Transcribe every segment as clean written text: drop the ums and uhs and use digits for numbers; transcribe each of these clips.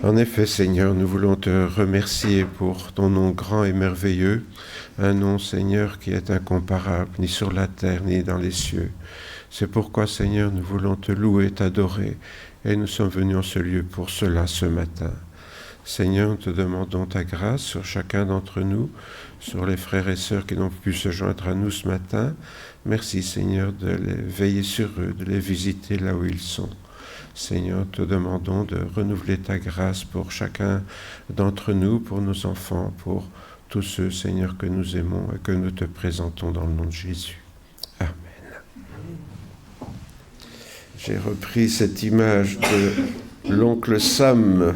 En effet, Seigneur, nous voulons te remercier pour ton nom grand et merveilleux, un nom, Seigneur, qui est incomparable, ni sur la terre, ni dans les cieux. C'est pourquoi, Seigneur, nous voulons te louer, t'adorer, et nous sommes venus en ce lieu pour cela ce matin. Seigneur, nous te demandons ta grâce sur chacun d'entre nous, sur les frères et sœurs qui n'ont pu se joindre à nous ce matin. Merci, Seigneur, de les veiller sur eux, de les visiter là où ils sont. Seigneur, te demandons de renouveler ta grâce pour chacun d'entre nous, pour nos enfants, pour tous ceux, Seigneur, que nous aimons et que nous te présentons dans le nom de Jésus. Amen. J'ai repris cette image de l'oncle Sam.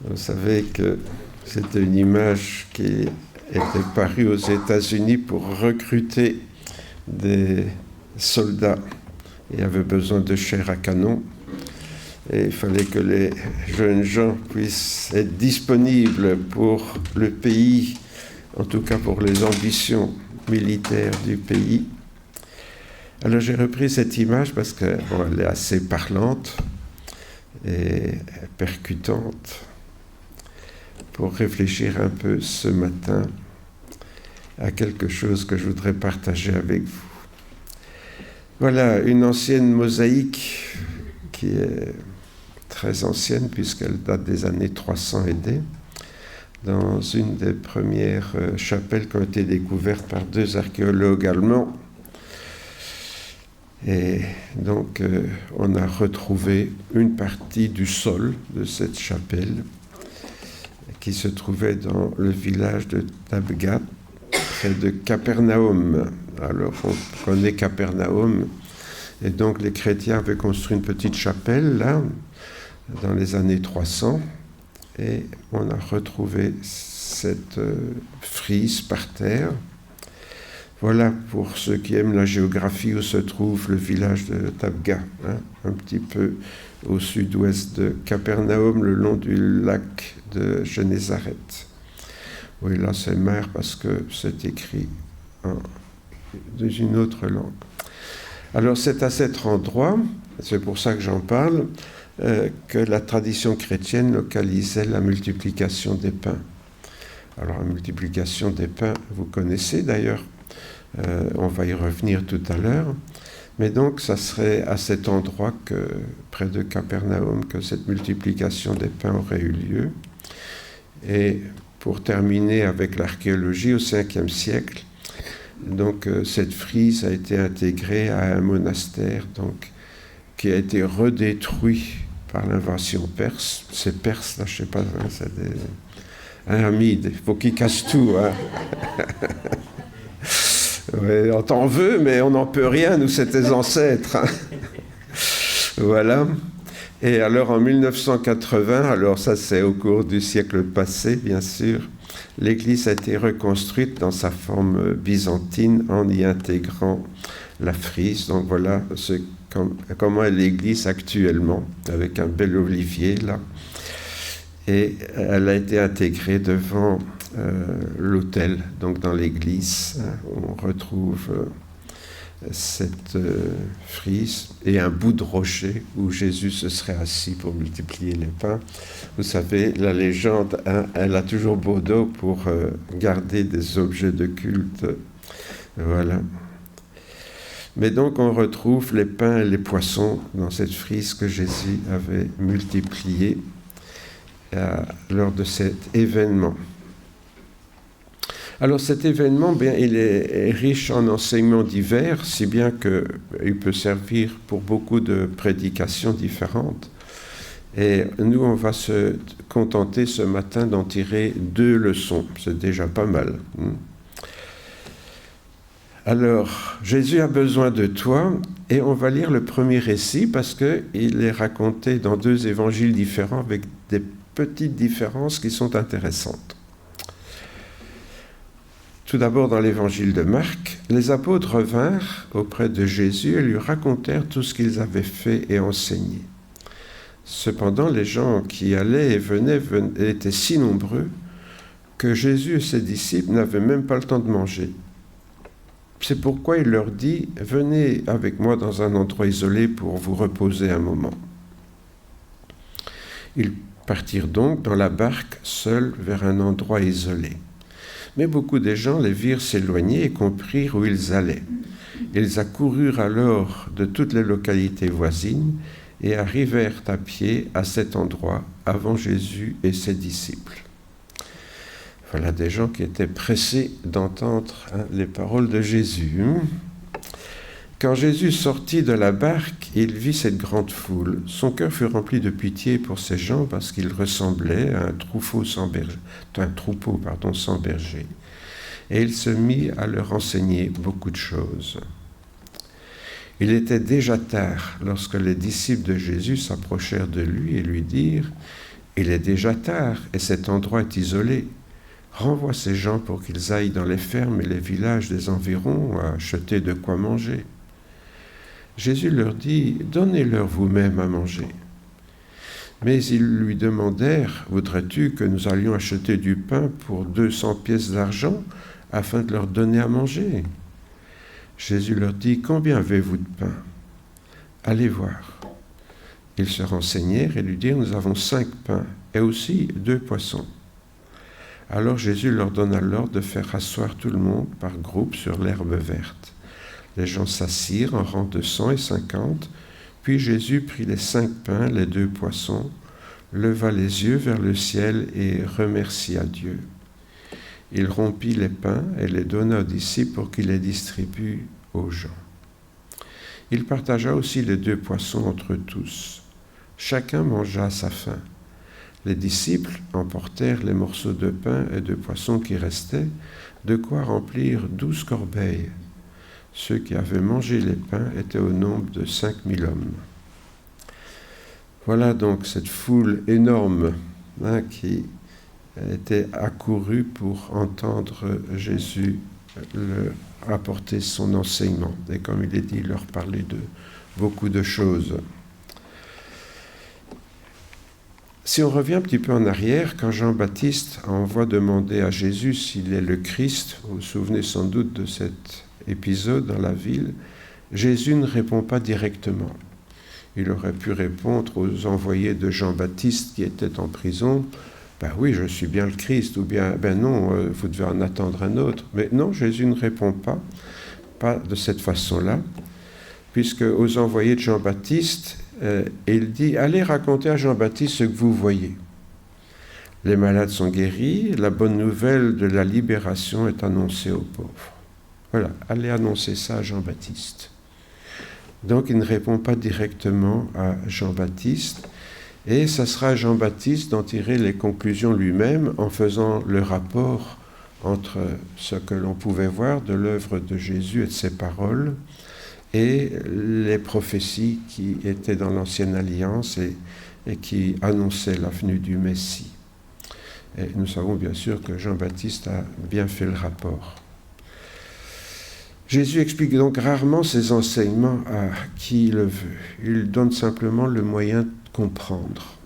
Vous savez que c'était une image qui était parue aux États-Unis pour recruter des soldats. Il y avait besoin de chair à canon et il fallait que les jeunes gens puissent être disponibles pour le pays, en tout cas pour les ambitions militaires du pays. Alors j'ai repris cette image parce qu'elle est assez parlante et percutante pour réfléchir un peu ce matin à quelque chose que je voudrais partager avec vous. Voilà une ancienne mosaïque qui est très ancienne puisqu'elle date des années 300 et des, dans une des premières chapelles qui ont été découvertes par deux archéologues allemands. Et donc on a retrouvé une partie du sol de cette chapelle qui se trouvait dans le village de Tabga, près de Capernaum. Alors, on connaît Capernaum, et donc les chrétiens avaient construit une petite chapelle, là, dans les années 300, et on a retrouvé cette frise par terre. Voilà, pour ceux qui aiment la géographie, où se trouve le village de Tabga, un petit peu au sud-ouest de Capernaum, le long du lac de Génézareth. Oui, là c'est mer parce que c'est écrit dans une autre langue. Alors c'est à cet endroit, c'est pour ça que j'en parle, que la tradition chrétienne localisait la multiplication des pains. Alors la multiplication des pains, vous connaissez d'ailleurs, on va y revenir tout à l'heure, mais donc ça serait à cet endroit, près de Capernaum, que cette multiplication des pains aurait eu lieu. Et pour terminer avec l'archéologie, au 5e siècle, donc cette frise a été intégrée à un monastère donc, qui a été redétruit par l'invasion perse. Ces Perses, là, je ne sais pas, hein, c'est des Hamides, il faut qu'ils cassent tout. Hein. Ouais, on t'en veut, mais on n'en peut rien, nous, c'est tes ancêtres. Hein. Voilà. Et alors en 1980, alors ça c'est au cours du siècle passé bien sûr, l'église a été reconstruite dans sa forme byzantine en y intégrant la frise. Donc voilà comment est l'église actuellement, avec un bel olivier là. Et elle a été intégrée devant l'autel, donc dans l'église. On retrouve cette frise et un bout de rocher où Jésus se serait assis pour multiplier les pains. Vous savez, la légende, hein, elle a toujours beau dos pour garder des objets de culte. Voilà. Mais donc on retrouve les pains et les poissons dans cette frise que Jésus avait multipliée lors de cet événement. Alors cet événement, il est riche en enseignements divers, si bien qu'il peut servir pour beaucoup de prédications différentes. Et nous, on va se contenter ce matin d'en tirer 2 leçons. C'est déjà pas mal. Alors, Jésus a besoin de toi, et on va lire le premier récit parce qu'il est raconté dans 2 évangiles différents avec des petites différences qui sont intéressantes. Tout d'abord, dans l'évangile de Marc, les apôtres vinrent auprès de Jésus et lui racontèrent tout ce qu'ils avaient fait et enseigné. Cependant, les gens qui allaient et venaient étaient si nombreux que Jésus et ses disciples n'avaient même pas le temps de manger. C'est pourquoi il leur dit « Venez avec moi dans un endroit isolé pour vous reposer un moment. » Ils partirent donc dans la barque seuls vers un endroit isolé. Mais beaucoup de gens les virent s'éloigner et comprirent où ils allaient. Ils accoururent alors de toutes les localités voisines et arrivèrent à pied à cet endroit avant Jésus et ses disciples. Voilà des gens qui étaient pressés d'entendre les paroles de Jésus. Quand Jésus sortit de la barque, il vit cette grande foule. Son cœur fut rempli de pitié pour ces gens parce qu'ils ressemblaient à un troupeau sans berger. Et il se mit à leur enseigner beaucoup de choses. Il était déjà tard lorsque les disciples de Jésus s'approchèrent de lui et lui dirent « Il est déjà tard et cet endroit est isolé. Renvoie ces gens pour qu'ils aillent dans les fermes et les villages des environs à acheter de quoi manger. » Jésus leur dit « Donnez-leur vous-même à manger. » Mais ils lui demandèrent « Voudrais-tu que nous allions acheter du pain pour 200 pièces d'argent afin de leur donner à manger ?» Jésus leur dit « Combien avez-vous de pain ? Allez voir. » Ils se renseignèrent et lui dirent « Nous avons 5 pains et aussi 2 poissons. » Alors Jésus leur donna l'ordre de faire asseoir tout le monde par groupe sur l'herbe verte. Les gens s'assirent en rang de 150, puis Jésus prit les 5 pains, les 2 poissons, leva les yeux vers le ciel et remercia Dieu. Il rompit les pains et les donna aux disciples pour qu'ils les distribuent aux gens. Il partagea aussi les 2 poissons entre tous. Chacun mangea à sa faim. Les disciples emportèrent les morceaux de pain et de poisson qui restaient, de quoi remplir 12 corbeilles. Ceux qui avaient mangé les pains étaient au nombre de 5000 hommes. Voilà donc cette foule énorme qui était accourue pour entendre Jésus apporter son enseignement. Et comme il est dit, leur parler de beaucoup de choses. Si on revient un petit peu en arrière, quand Jean-Baptiste envoie demander à Jésus s'il est le Christ, vous vous souvenez sans doute de cet épisode dans la ville, Jésus ne répond pas directement. Il aurait pu répondre aux envoyés de Jean-Baptiste qui étaient en prison, « Ben oui, je suis bien le Christ » ou bien « Ben non, vous devez en attendre un autre ». Mais non, Jésus ne répond pas de cette façon-là, puisque aux envoyés de Jean-Baptiste, il dit « Allez raconter à Jean-Baptiste ce que vous voyez. Les malades sont guéris, la bonne nouvelle de la libération est annoncée aux pauvres. » Voilà, allez annoncer ça à Jean-Baptiste. Donc il ne répond pas directement à Jean-Baptiste, et ça sera à Jean-Baptiste d'en tirer les conclusions lui-même en faisant le rapport entre ce que l'on pouvait voir de l'œuvre de Jésus et de ses paroles, et les prophéties qui étaient dans l'Ancienne Alliance et qui annonçaient la venue du Messie. Et nous savons bien sûr que Jean-Baptiste a bien fait le rapport. Jésus explique donc rarement ses enseignements à qui le veut. Il donne simplement le moyen de comprendre.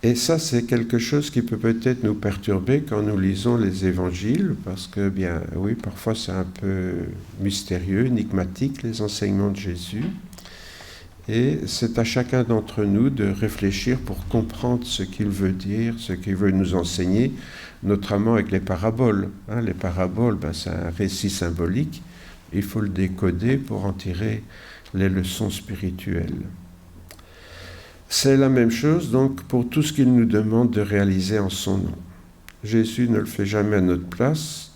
Et ça, c'est quelque chose qui peut peut-être nous perturber quand nous lisons les évangiles, parce que, bien oui, parfois c'est un peu mystérieux, énigmatique, les enseignements de Jésus. Et c'est à chacun d'entre nous de réfléchir pour comprendre ce qu'il veut dire, ce qu'il veut nous enseigner, notamment avec les paraboles. Les paraboles, c'est un récit symbolique. Il faut le décoder pour en tirer les leçons spirituelles. C'est la même chose donc pour tout ce qu'il nous demande de réaliser en son nom. Jésus ne le fait jamais à notre place,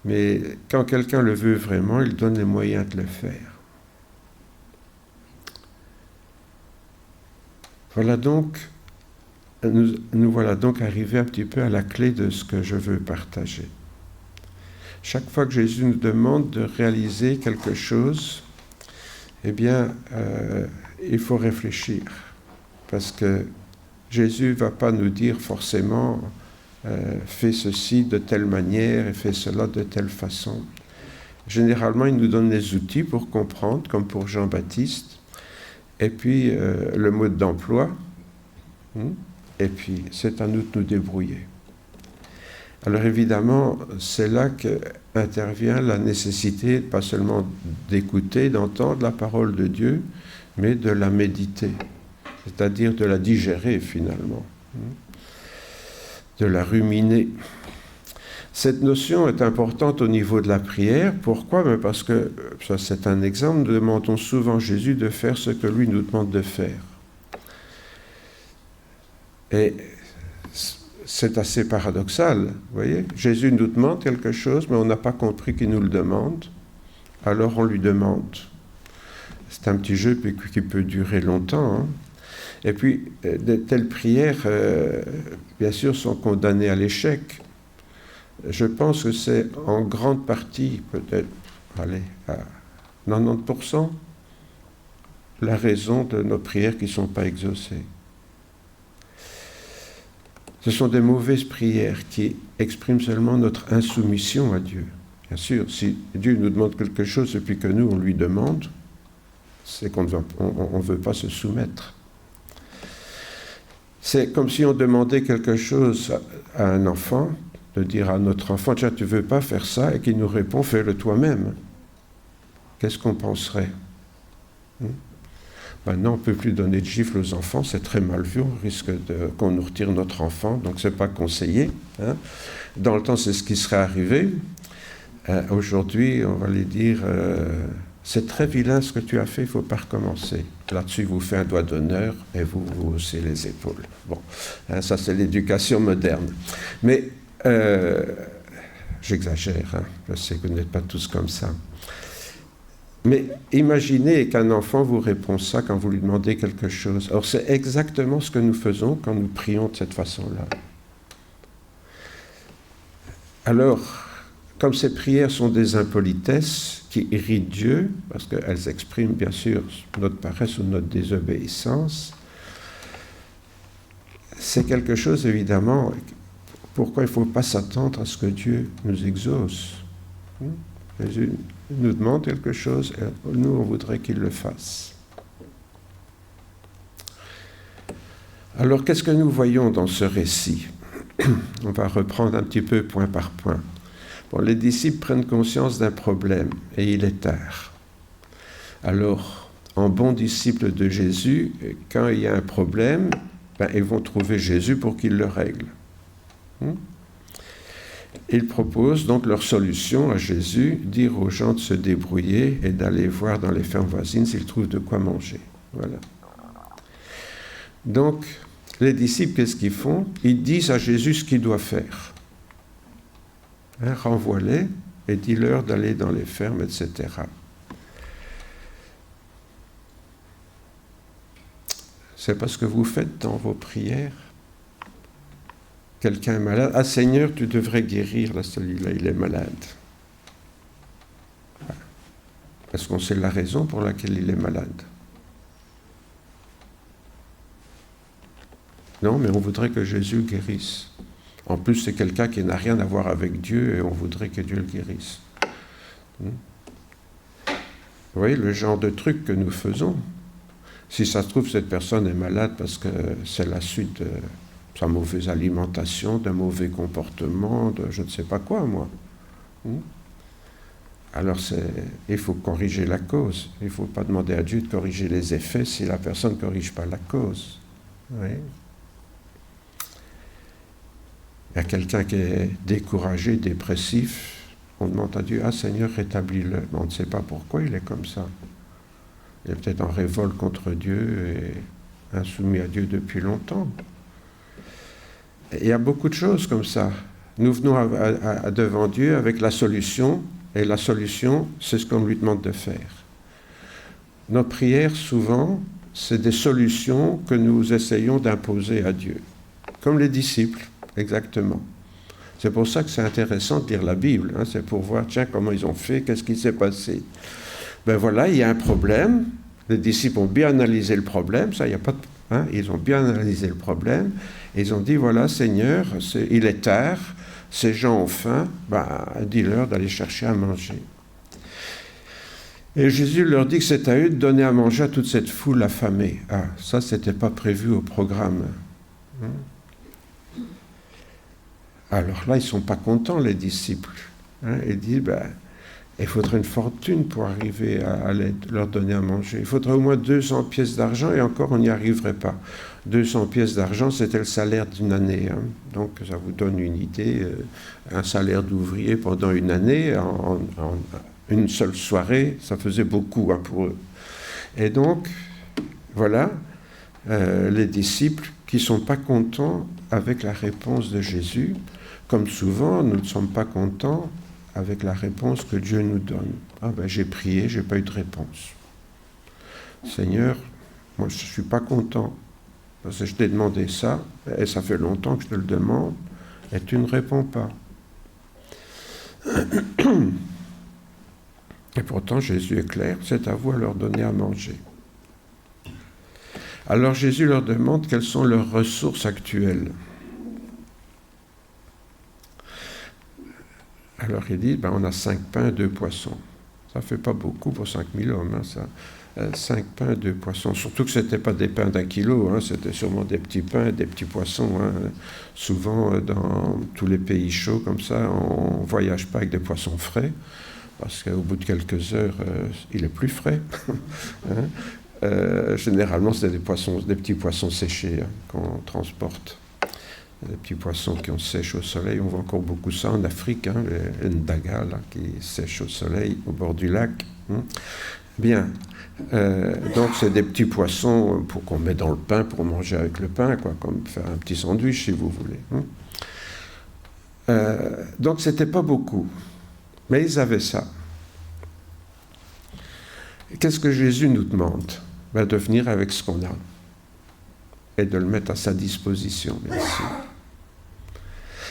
mais quand quelqu'un le veut vraiment, il donne les moyens de le faire. Voilà donc, nous voilà donc arrivés un petit peu à la clé de ce que je veux partager. Chaque fois que Jésus nous demande de réaliser quelque chose, eh bien, il faut réfléchir. Parce que Jésus ne va pas nous dire forcément fais ceci de telle manière et fais cela de telle façon. Généralement, il nous donne les outils pour comprendre, comme pour Jean-Baptiste, et puis le mode d'emploi, et puis c'est à nous de nous débrouiller. Alors évidemment, c'est là qu'intervient la nécessité, pas seulement d'écouter, d'entendre la parole de Dieu, mais de la méditer. c'est-à-dire de la digérer finalement, de la ruminer. Cette notion est importante au niveau de la prière. Pourquoi? Parce que, ça c'est un exemple, nous demandons souvent à Jésus de faire ce que lui nous demande de faire. Et c'est assez paradoxal, vous voyez. Jésus nous demande quelque chose, mais on n'a pas compris qu'il nous le demande, alors on lui demande. C'est un petit jeu qui peut durer longtemps, hein. Et puis, de telles prières, bien sûr, sont condamnées à l'échec. Je pense que c'est en grande partie, peut-être, allez, à 90%, la raison de nos prières qui ne sont pas exaucées. Ce sont des mauvaises prières qui expriment seulement notre insoumission à Dieu. Bien sûr, si Dieu nous demande quelque chose et puis que nous, on lui demande, c'est qu'on ne veut pas se soumettre. C'est comme si on demandait quelque chose à un enfant, de dire à notre enfant, tiens, tu ne veux pas faire ça, et qu'il nous répond, fais-le toi-même. Qu'est-ce qu'on penserait? Maintenant, on ne peut plus donner de gifles aux enfants, c'est très mal vu, on risque qu'on nous retire notre enfant, donc ce n'est pas conseillé. Hein. Dans le temps, c'est ce qui serait arrivé. Aujourd'hui, on va lui dire, c'est très vilain ce que tu as fait, il ne faut pas recommencer. Là-dessus, vous faites un doigt d'honneur et vous haussez les épaules. Bon, hein, ça c'est l'éducation moderne. Mais, j'exagère, hein, je sais que vous n'êtes pas tous comme ça. Mais imaginez qu'un enfant vous répond ça quand vous lui demandez quelque chose. Alors c'est exactement ce que nous faisons quand nous prions de cette façon-là. Alors, comme ces prières sont des impolitesses qui irritent Dieu, parce qu'elles expriment bien sûr notre paresse ou notre désobéissance, c'est quelque chose évidemment, pourquoi il ne faut pas s'attendre à ce que Dieu nous exauce. Jésus nous demande quelque chose, et nous, on voudrait qu'il le fasse. Alors, qu'est-ce que nous voyons dans ce récit? On va reprendre un petit peu point par point. Bon, les disciples prennent conscience d'un problème, et il est tard. Alors, en bons disciples de Jésus, quand il y a un problème, ils vont trouver Jésus pour qu'il le règle. Ils proposent donc leur solution à Jésus, dire aux gens de se débrouiller et d'aller voir dans les fermes voisines s'ils trouvent de quoi manger. Voilà. Donc, les disciples, qu'est-ce qu'ils font? Ils disent à Jésus ce qu'il doit faire. Hein, renvoie-les et dis-leur d'aller dans les fermes, etc. C'est pas ce que vous faites dans vos prières? Quelqu'un est malade. Ah Seigneur, tu devrais guérir, là, celui-là, il est malade. Est-ce qu'on sait la raison pour laquelle il est malade? Non, mais on voudrait que Jésus guérisse. En plus, c'est quelqu'un qui n'a rien à voir avec Dieu et on voudrait que Dieu le guérisse. Vous voyez le genre de truc que nous faisons. Si ça se trouve, cette personne est malade parce que c'est la suite de sa mauvaise alimentation, d'un mauvais comportement, de je ne sais pas quoi, moi. Alors, il faut corriger la cause. Il ne faut pas demander à Dieu de corriger les effets si la personne ne corrige pas la cause. Oui. Il y a quelqu'un qui est découragé, dépressif, on demande à Dieu, « Ah Seigneur, rétablis-le. » Mais on ne sait pas pourquoi il est comme ça. Il est peut-être en révolte contre Dieu et insoumis à Dieu depuis longtemps. Il y a beaucoup de choses comme ça. Nous venons devant Dieu avec la solution, et la solution, c'est ce qu'on lui demande de faire. Nos prières, souvent, c'est des solutions que nous essayons d'imposer à Dieu. Comme les disciples, exactement. C'est pour ça que c'est intéressant de lire la Bible. Hein, c'est pour voir, tiens, comment ils ont fait, qu'est-ce qui s'est passé. Ben voilà, il y a un problème. Les disciples ont bien analysé le problème. Ça, il y a pas de, hein, ils ont bien analysé le problème. Et ils ont dit, voilà, Seigneur, il est tard, ces gens ont faim, dis-leur d'aller chercher à manger. Et Jésus leur dit que c'est à eux de donner à manger à toute cette foule affamée. Ah, ça, c'était pas prévu au programme. Alors là, ils ne sont pas contents, les disciples. Ils disent, Il faudrait une fortune pour arriver à leur donner à manger. Il faudrait au moins 200 pièces d'argent et encore on n'y arriverait pas. 200 pièces d'argent, c'était le salaire d'une année. Hein. Donc ça vous donne une idée. Un salaire d'ouvrier pendant une année, en une seule soirée, ça faisait beaucoup hein, pour eux. Et donc, voilà, les disciples qui ne sont pas contents avec la réponse de Jésus. Comme souvent, nous ne sommes pas contents avec la réponse que Dieu nous donne. Ah ben j'ai prié, je n'ai pas eu de réponse. Seigneur, moi je ne suis pas content, parce que je t'ai demandé ça, et ça fait longtemps que je te le demande, et tu ne réponds pas. Et pourtant Jésus est clair, c'est à vous à leur donner à manger. Alors Jésus leur demande quelles sont leurs ressources actuelles. Alors il dit, on a 5 pains et 2 poissons. Ça ne fait pas beaucoup pour 5000 hommes, hein, ça. 5 pains et 2 poissons. Surtout que ce n'était pas des pains d'1 kilo, hein, c'était sûrement des petits pains et des petits poissons. Hein. Souvent, dans tous les pays chauds comme ça, on ne voyage pas avec des poissons frais, parce qu'au bout de quelques heures, il est plus frais. Hein. Généralement, c'est des petits poissons séchés hein, qu'on transporte. Les petits poissons qui sèchent au soleil, on voit encore beaucoup ça en Afrique, hein, les ndaga là, qui sèchent au soleil au bord du lac. Hein. Bien, donc c'est des petits poissons pour qu'on met dans le pain pour manger avec le pain, quoi, comme faire un petit sandwich si vous voulez. Hein. Donc c'était pas beaucoup, mais ils avaient ça. Qu'est-ce que Jésus nous demande? De venir avec ce qu'on a et de le mettre à sa disposition, bien sûr.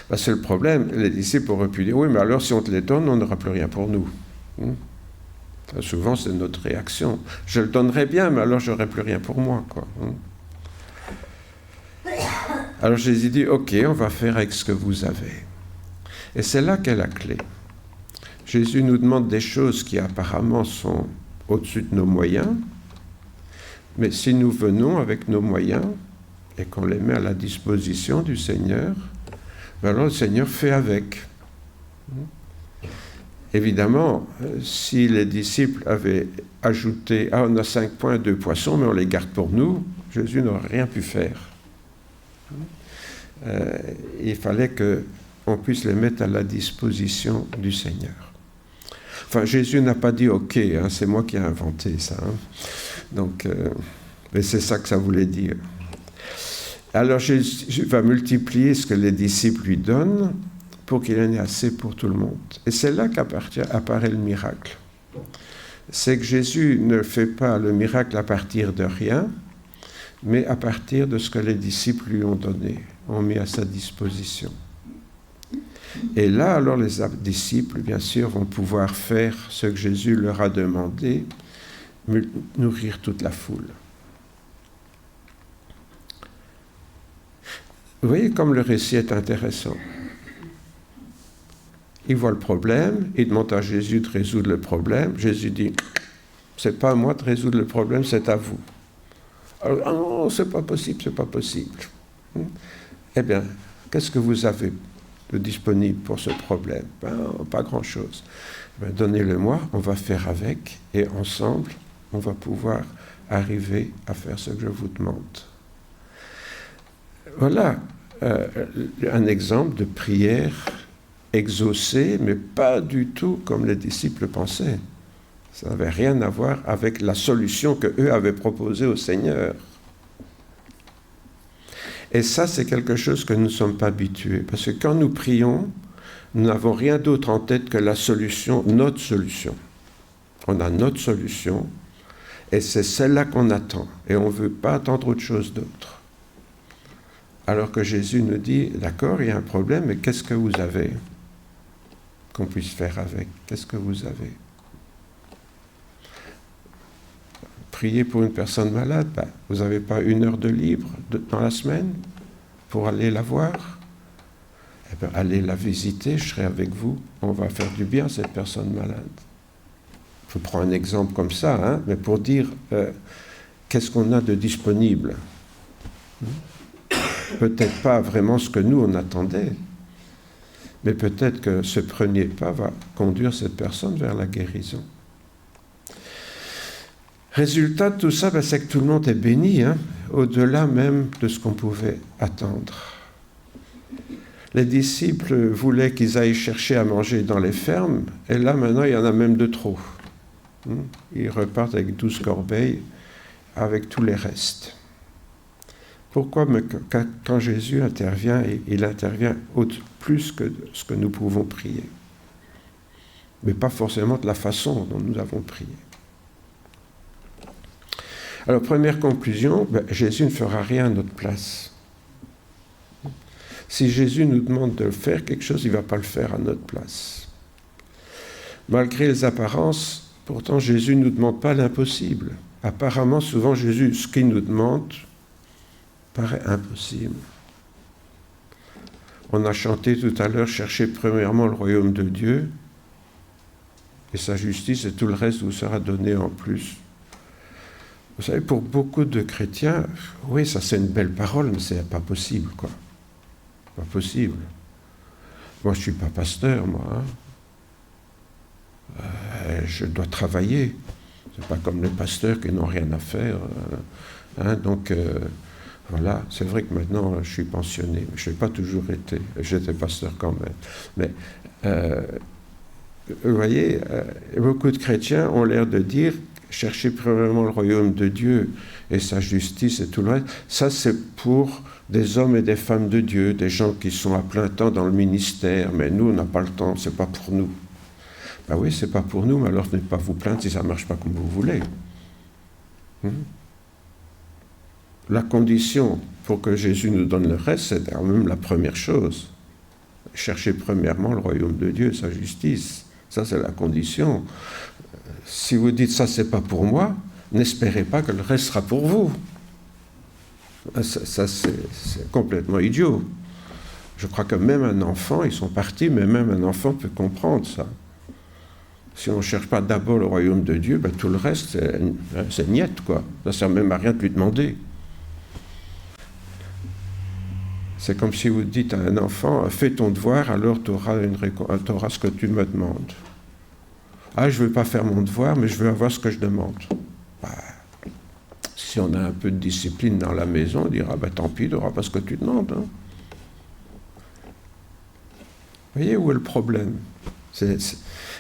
Parce que le problème, les disciples auraient pu dire, oui, mais alors si on te les donne, on n'aura plus rien pour nous. Enfin, souvent, c'est notre réaction. Je le donnerais bien, mais alors j'aurais plus rien pour moi, quoi. Alors Jésus dit, ok, on va faire avec ce que vous avez. Et c'est là qu'est la clé. Jésus nous demande des choses qui apparemment sont au-dessus de nos moyens, mais si nous venons avec nos moyens et qu'on les met à la disposition du Seigneur, alors le Seigneur fait avec. Évidemment, si les disciples avaient ajouté « Ah, on a 5 points, 2 poissons, mais on les garde pour nous », Jésus n'aurait rien pu faire. Il fallait qu'on puisse les mettre à la disposition du Seigneur. Enfin, Jésus n'a pas dit « Ok, hein, c'est moi qui ai inventé ça. Hein. » Donc, mais c'est ça que ça voulait dire. Alors Jésus va multiplier ce que les disciples lui donnent pour qu'il en ait assez pour tout le monde. Et c'est là qu'apparaît le miracle. C'est que Jésus ne fait pas le miracle à partir de rien, mais à partir de ce que les disciples lui ont donné, ont mis à sa disposition. Et là, alors les disciples, bien sûr, vont pouvoir faire ce que Jésus leur a demandé, nourrir toute la foule. Vous voyez comme le récit est intéressant. Il voit le problème, il demande à Jésus de résoudre le problème. Jésus dit, c'est pas à moi de résoudre le problème, c'est à vous. Alors, ah non, c'est pas possible, c'est pas possible. Eh bien, qu'est-ce que vous avez de disponible pour ce problème? Pas grand-chose. Donnez-le-moi, on va faire avec, et ensemble, on va pouvoir arriver à faire ce que je vous demande. Voilà un exemple de prière exaucée, mais pas du tout comme les disciples pensaient. Ça n'avait rien à voir avec la solution qu'eux avaient proposée au Seigneur. Et ça, c'est quelque chose que nous ne sommes pas habitués. Parce que quand nous prions, nous n'avons rien d'autre en tête que la solution, notre solution. On a notre solution, et c'est celle-là qu'on attend. Et on ne veut pas attendre autre chose d'autre. Alors que Jésus nous dit, d'accord, il y a un problème, mais qu'est-ce que vous avez qu'on puisse faire avec? Qu'est-ce que vous avez? Prier pour une personne malade, vous n'avez pas 1 heure de libre dans la semaine pour aller la voir? Eh bien, allez la visiter, je serai avec vous, on va faire du bien à cette personne malade. Je prends un exemple comme ça, hein, mais pour dire qu'est-ce qu'on a de disponible. Peut-être pas vraiment ce que nous on attendait, Mais peut-être que ce premier pas va conduire cette personne vers la guérison. Résultat de tout ça, c'est que tout le monde est béni, au-delà même de ce qu'on pouvait attendre. Les disciples voulaient qu'ils aillent chercher à manger dans les fermes, et là maintenant il y en a même de trop. Ils repartent avec 12 corbeilles, avec tous les restes. Pourquoi quand Jésus intervient, il intervient plus que ce que nous pouvons prier, mais pas forcément de la façon dont nous avons prié. Alors, première conclusion, Jésus ne fera rien à notre place. Si Jésus nous demande de faire quelque chose, il ne va pas le faire à notre place. Malgré les apparences, pourtant Jésus ne nous demande pas l'impossible. Apparemment, souvent Jésus, ce qu'il nous demande, paraît impossible. On a chanté tout à l'heure, cherchez premièrement le royaume de Dieu et sa justice, et tout le reste vous sera donné en plus. Vous savez, pour beaucoup de chrétiens, oui, ça c'est une belle parole, mais c'est pas possible, quoi. Pas possible. Moi, je suis pas pasteur, moi. Je dois travailler. C'est pas comme les pasteurs qui n'ont rien à faire. Donc, voilà, c'est vrai que maintenant, je suis pensionné, mais je n'ai pas toujours été. J'étais pasteur quand même. Mais, vous voyez, beaucoup de chrétiens ont l'air de dire chercher premièrement le royaume de Dieu et sa justice et tout le reste. Ça, c'est pour des hommes et des femmes de Dieu, des gens qui sont à plein temps dans le ministère, mais nous, on n'a pas le temps, c'est pas pour nous. Ben oui, c'est pas pour nous, mais alors ne pas vous plaindre si ça ne marche pas comme vous voulez. La condition pour que Jésus nous donne le reste, c'est quand même la première chose. Chercher premièrement le royaume de Dieu et sa justice. Ça, c'est la condition. Si vous dites ça, c'est pas pour moi, n'espérez pas que le reste sera pour vous. Ça c'est complètement idiot. Je crois que même un enfant, ils sont partis, mais même un enfant peut comprendre ça. Si on ne cherche pas d'abord le royaume de Dieu, tout le reste, c'est niette, quoi. Ça ne sert même à rien de lui demander. C'est comme si vous dites à un enfant, fais ton devoir, alors tu auras ce que tu me demandes. Ah, je ne veux pas faire mon devoir, mais je veux avoir ce que je demande. Si on a un peu de discipline dans la maison, on dira, tant pis, tu n'auras pas ce que tu demandes. Vous voyez où est le problème?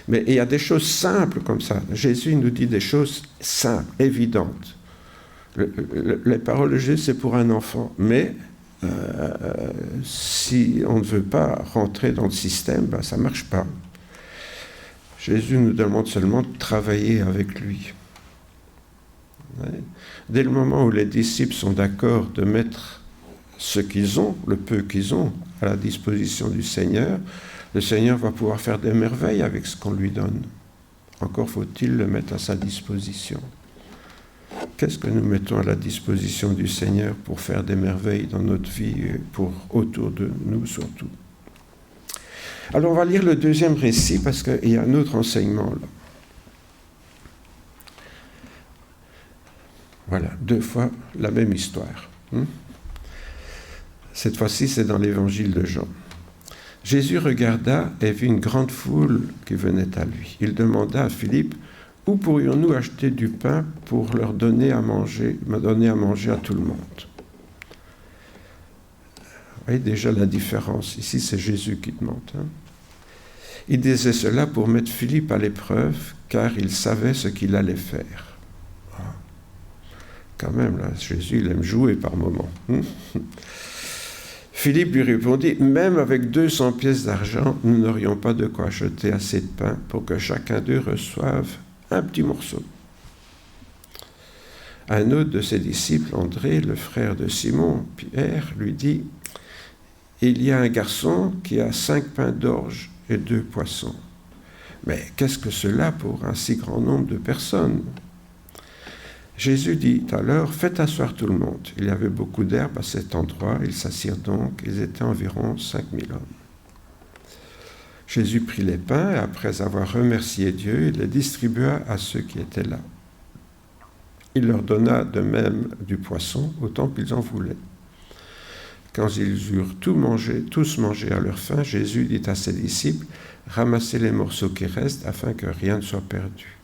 Mais il y a des choses simples comme ça. Jésus nous dit des choses simples, évidentes. Les paroles de Jésus, c'est pour un enfant, mais si on ne veut pas rentrer dans le système, ça ne marche pas. Jésus nous demande seulement de travailler avec lui. Dès le moment où les disciples sont d'accord de mettre ce qu'ils ont, le peu qu'ils ont, à la disposition du Seigneur, le Seigneur va pouvoir faire des merveilles avec ce qu'on lui donne. Encore faut-il le mettre à sa disposition. Qu'est-ce que nous mettons à la disposition du Seigneur pour faire des merveilles dans notre vie et pour autour de nous surtout? Alors on va lire le deuxième récit parce qu'il y a un autre enseignement là. Voilà, 2 fois la même histoire. Cette fois-ci, c'est dans l'évangile de Jean. Jésus regarda et vit une grande foule qui venait à lui. Il demanda à Philippe, où pourrions-nous acheter du pain pour leur donner à manger à tout le monde? Vous voyez déjà la différence. Ici, c'est Jésus qui demande. Il disait cela pour mettre Philippe à l'épreuve, car il savait ce qu'il allait faire. Quand même, là, Jésus, il aime jouer par moments. Philippe lui répondit, même avec 200 pièces d'argent, nous n'aurions pas de quoi acheter assez de pain pour que chacun d'eux reçoive un petit morceau. Un autre de ses disciples, André, le frère de Simon, Pierre, lui dit, il y a un garçon qui a 5 pains d'orge et 2 poissons. Mais qu'est-ce que cela pour un si grand nombre de personnes? Jésus dit alors, faites asseoir tout le monde. Il y avait beaucoup d'herbe à cet endroit. Ils s'assirent donc. Ils étaient environ 5000 hommes. Jésus prit les pains et après avoir remercié Dieu, il les distribua à ceux qui étaient là. Il leur donna de même du poisson, autant qu'ils en voulaient. quand ils eurent tous mangé à leur faim, Jésus dit à ses disciples, « Ramassez les morceaux qui restent afin que rien ne soit perdu. »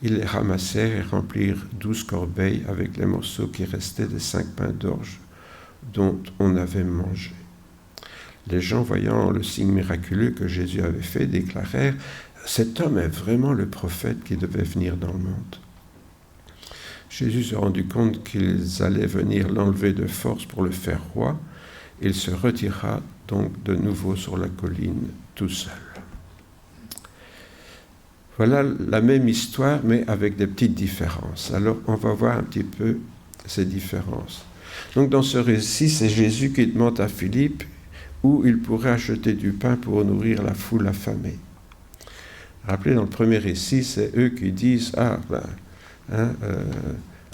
Ils les ramassèrent et remplirent 12 corbeilles avec les morceaux qui restaient des 5 pains d'orge dont on avait mangé. Les gens, voyant le signe miraculeux que Jésus avait fait, déclarèrent « Cet homme est vraiment le prophète qui devait venir dans le monde. » Jésus se rendit compte qu'ils allaient venir l'enlever de force pour le faire roi. Il se retira donc de nouveau sur la colline tout seul. Voilà la même histoire, mais avec des petites différences. Alors, on va voir un petit peu ces différences. Donc, dans ce récit, c'est Jésus qui demande à Philippe où il pourrait acheter du pain pour nourrir la foule affamée. Rappelez, dans le premier récit, c'est eux qui disent « Ah,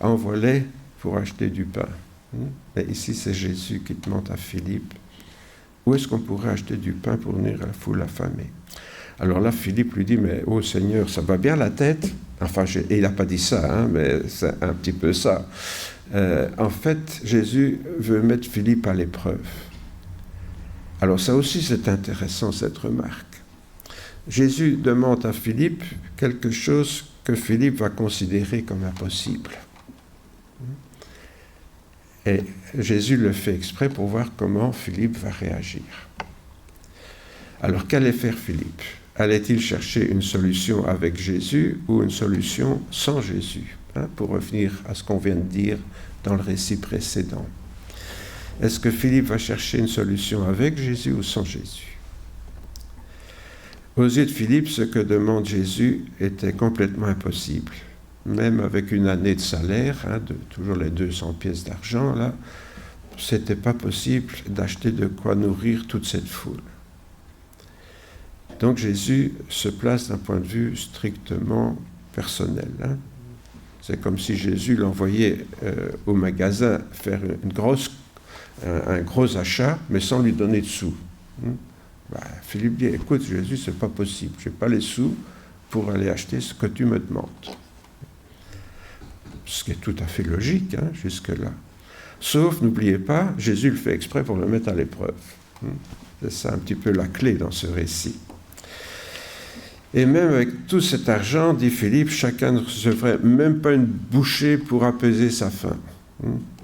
envoie-les pour acheter du pain. » Mais ici, c'est Jésus qui demande à Philippe où est-ce qu'on pourrait acheter du pain pour nourrir la foule affamée. Alors là, Philippe lui dit, mais oh Seigneur, ça va bien la tête? Enfin, et il n'a pas dit ça, mais c'est un petit peu ça. En fait, Jésus veut mettre Philippe à l'épreuve. Alors ça aussi, c'est intéressant, cette remarque. Jésus demande à Philippe quelque chose que Philippe va considérer comme impossible. Et Jésus le fait exprès pour voir comment Philippe va réagir. Alors, qu'allait faire Philippe? Allait-il chercher une solution avec Jésus ou une solution sans Jésus, pour revenir à ce qu'on vient de dire dans le récit précédent? Est-ce que Philippe va chercher une solution avec Jésus ou sans Jésus? Aux yeux de Philippe, ce que demande Jésus était complètement impossible. Même avec une année de salaire, de toujours les 200 pièces d'argent, là, c'était pas possible d'acheter de quoi nourrir toute cette foule. Donc Jésus se place d'un point de vue strictement personnel. C'est comme si Jésus l'envoyait au magasin faire un gros achat, mais sans lui donner de sous. Philippe dit, écoute Jésus, c'est pas possible, je n'ai pas les sous pour aller acheter ce que tu me demandes. Ce qui est tout à fait logique, jusque-là. Sauf, n'oubliez pas, Jésus le fait exprès pour le mettre à l'épreuve. C'est ça un petit peu la clé dans ce récit. Et même avec tout cet argent, dit Philippe, chacun ne recevrait même pas une bouchée pour apaiser sa faim.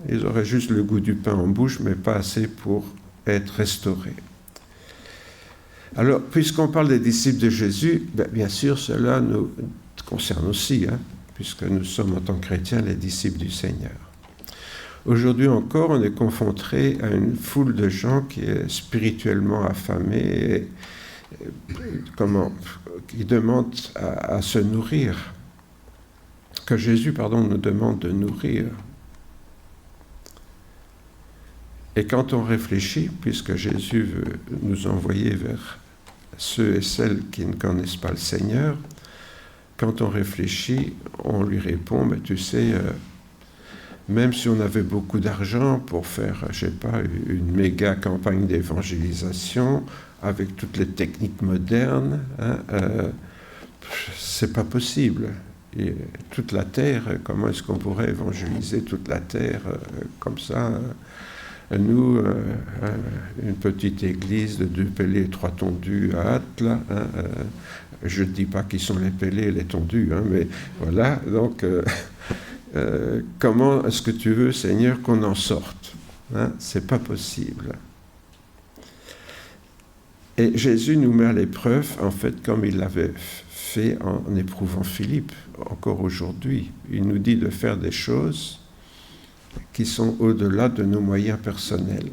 Ils auraient juste le goût du pain en bouche, mais pas assez pour être restaurés. Alors, puisqu'on parle des disciples de Jésus, bien sûr, cela nous concerne aussi, puisque nous sommes en tant que chrétiens les disciples du Seigneur. Aujourd'hui encore, on est confronté à une foule de gens qui est spirituellement affamée et qui demandent à se nourrir, que Jésus, nous demande de nourrir. Et quand on réfléchit, puisque Jésus veut nous envoyer vers ceux et celles qui ne connaissent pas le Seigneur, quand on réfléchit, on lui répond, mais tu sais, même si on avait beaucoup d'argent pour faire, une méga campagne d'évangélisation, avec toutes les techniques modernes, c'est pas possible. Et toute la terre, comment est-ce qu'on pourrait évangéliser toute la terre comme ça? Nous, une petite église de 2 pellets et 3 tondus à Ath, je ne dis pas qui sont les pellets et les tondus, mais voilà, donc comment est-ce que tu veux, Seigneur, qu'on en sorte? C'est pas possible. Et Jésus nous met à l'épreuve, en fait, comme il l'avait fait en éprouvant Philippe, encore aujourd'hui. Il nous dit de faire des choses qui sont au-delà de nos moyens personnels.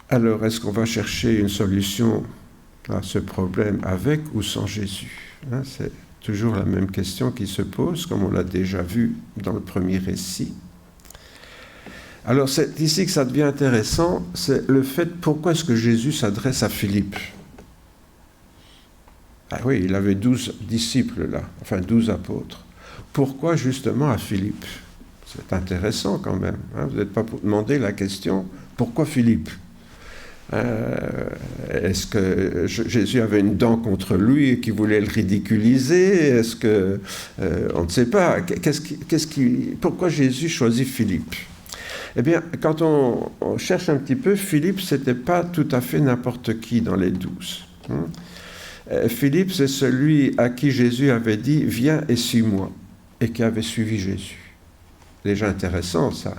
Alors, est-ce qu'on va chercher une solution à ce problème avec ou sans Jésus? C'est toujours la même question qui se pose, comme on l'a déjà vu dans le premier récit. Alors, c'est ici que ça devient intéressant, c'est le fait, pourquoi est-ce que Jésus s'adresse à Philippe? Ah oui, il avait 12 disciples là, 12 apôtres. Pourquoi justement à Philippe? C'est intéressant quand même. Vous n'êtes pas pour demander la question, pourquoi Philippe? Est-ce que Jésus avait une dent contre lui et qu'il voulait le ridiculiser? Est-ce que... on ne sait pas. Pourquoi Jésus choisit Philippe? Eh bien, quand on cherche un petit peu, Philippe, ce n'était pas tout à fait n'importe qui dans les 12. Philippe, c'est celui à qui Jésus avait dit « Viens et suis-moi » et qui avait suivi Jésus. Déjà intéressant, ça.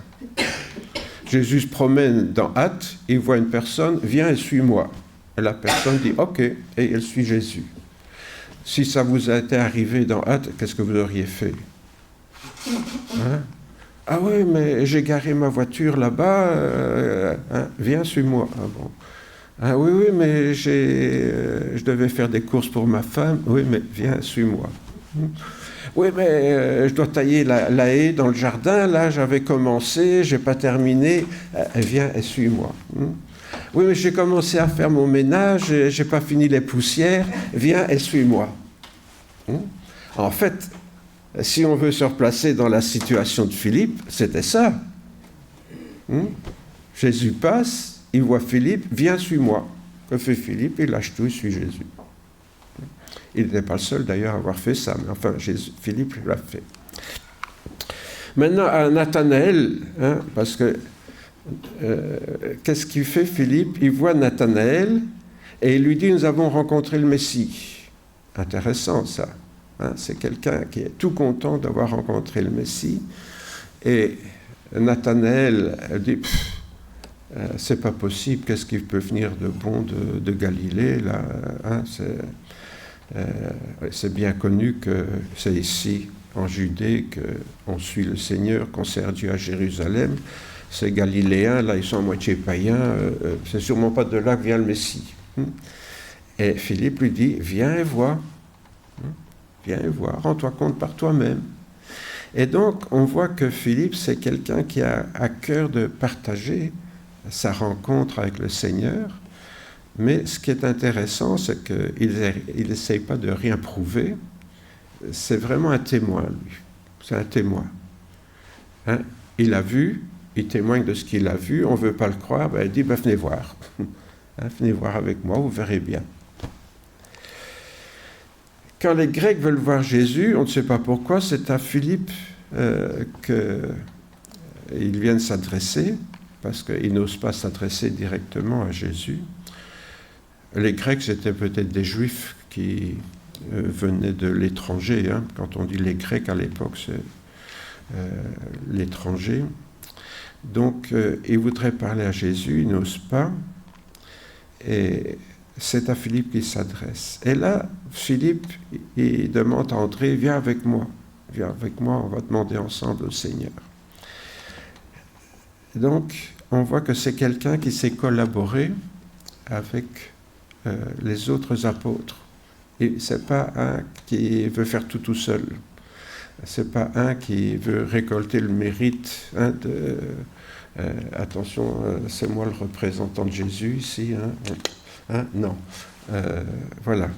Jésus se promène dans Actes, il voit une personne « Viens et suis-moi ». Et la personne dit « Ok » et elle suit Jésus. Si ça vous a été arrivé dans Actes, qu'est-ce que vous auriez fait? Ah oui, mais j'ai garé ma voiture là-bas, viens, suis-moi. Ah bon. Ah oui, oui, mais je devais faire des courses pour ma femme. Oui, mais viens, suis-moi. Oui, mais je dois tailler la haie dans le jardin. Là, j'avais commencé, je n'ai pas terminé. Viens et suis-moi. Oui, mais j'ai commencé à faire mon ménage, je n'ai pas fini les poussières. Viens et suis-moi. En fait, si on veut se replacer dans la situation de Philippe, c'était ça. Jésus passe. Il voit Philippe, viens, suis-moi. Que fait Philippe? Il lâche tout, il suit Jésus. Il n'était pas le seul d'ailleurs à avoir fait ça, mais enfin, Philippe l'a fait. Maintenant, à Nathanaël, parce que qu'est-ce qu'il fait Philippe? Il voit Nathanaël et il lui dit, nous avons rencontré le Messie. Intéressant ça. C'est quelqu'un qui est tout content d'avoir rencontré le Messie. Et Nathanaël dit, c'est pas possible, qu'est-ce qui peut venir de bon de Galilée là, c'est bien connu que c'est ici en Judée qu'on suit le Seigneur, qu'on sert Dieu à Jérusalem. Ces Galiléens là, ils sont à moitié païens, c'est sûrement pas de là que vient le Messie. Et Philippe lui dit, viens et vois, rends-toi compte par toi-même. Et donc on voit que Philippe, c'est quelqu'un qui a à cœur de partager sa rencontre avec le Seigneur, mais ce qui est intéressant, c'est qu'il n'essaye pas de rien prouver, c'est vraiment un témoin, lui. C'est un témoin. Il a vu, il témoigne de ce qu'il a vu, on ne veut pas le croire, il dit, venez voir. Venez voir avec moi, vous verrez bien. Quand les Grecs veulent voir Jésus, on ne sait pas pourquoi, c'est à Philippe qu'ils viennent s'adresser, parce qu'ils n'osent pas s'adresser directement à Jésus. Les Grecs, c'était peut-être des Juifs qui venaient de l'étranger. Quand on dit les Grecs à l'époque, c'est l'étranger. Donc, ils voudraient parler à Jésus, ils n'osent pas. Et c'est à Philippe qu'il s'adresse. Et là, Philippe, il demande à André, viens avec moi, on va demander ensemble au Seigneur. Donc, on voit que c'est quelqu'un qui sait collaborer avec les autres apôtres. Et ce n'est pas un qui veut faire tout seul. Ce n'est pas un qui veut récolter le mérite attention, c'est moi le représentant de Jésus ici. Non. Voilà.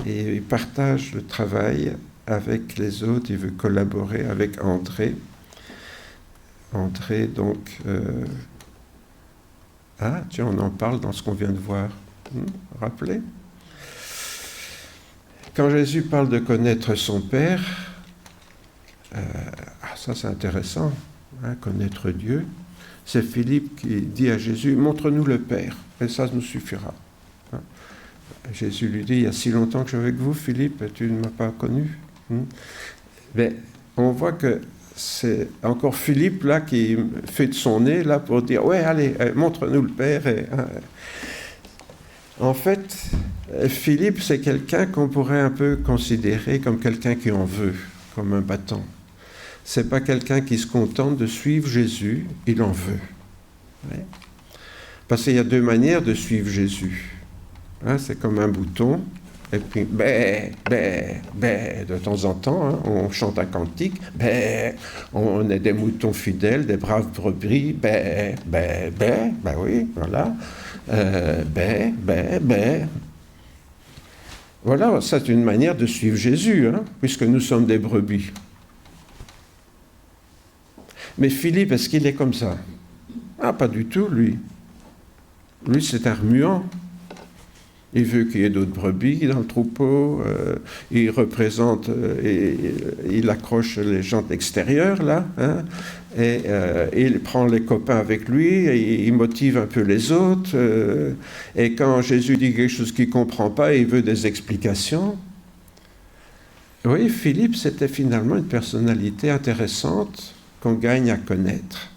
Et il partage le travail avec les autres, il veut collaborer avec André. André, donc... tiens, on en parle dans ce qu'on vient de voir. Rappelez? Quand Jésus parle de connaître son Père, ça c'est intéressant, connaître Dieu, c'est Philippe qui dit à Jésus, montre-nous le Père, et ça nous suffira. Jésus lui dit, il y a si longtemps que je suis avec vous, Philippe, et tu ne m'as pas connu. Mais on voit que c'est encore Philippe là qui fait de son nez là pour dire ouais allez montre-nous le Père. En fait, Philippe c'est quelqu'un qu'on pourrait un peu considérer comme quelqu'un qui en veut, comme un battant. C'est pas quelqu'un qui se contente de suivre Jésus, il en veut. Ouais. Parce qu'il y a deux manières de suivre Jésus. C'est comme un bouton. Et puis, de temps en temps, on chante un cantique, on est des moutons fidèles, des braves brebis, oui, voilà, Voilà, c'est une manière de suivre Jésus, puisque nous sommes des brebis. Mais Philippe, est-ce qu'il est comme ça? Pas du tout, lui. Lui, c'est un remuant. Il veut qu'il y ait d'autres brebis dans le troupeau. Il représente, il accroche les jantes extérieures, là. Et il prend les copains avec lui, et il motive un peu les autres. Et quand Jésus dit quelque chose qu'il ne comprend pas, il veut des explications. Vous voyez, Philippe, c'était finalement une personnalité intéressante qu'on gagne à connaître.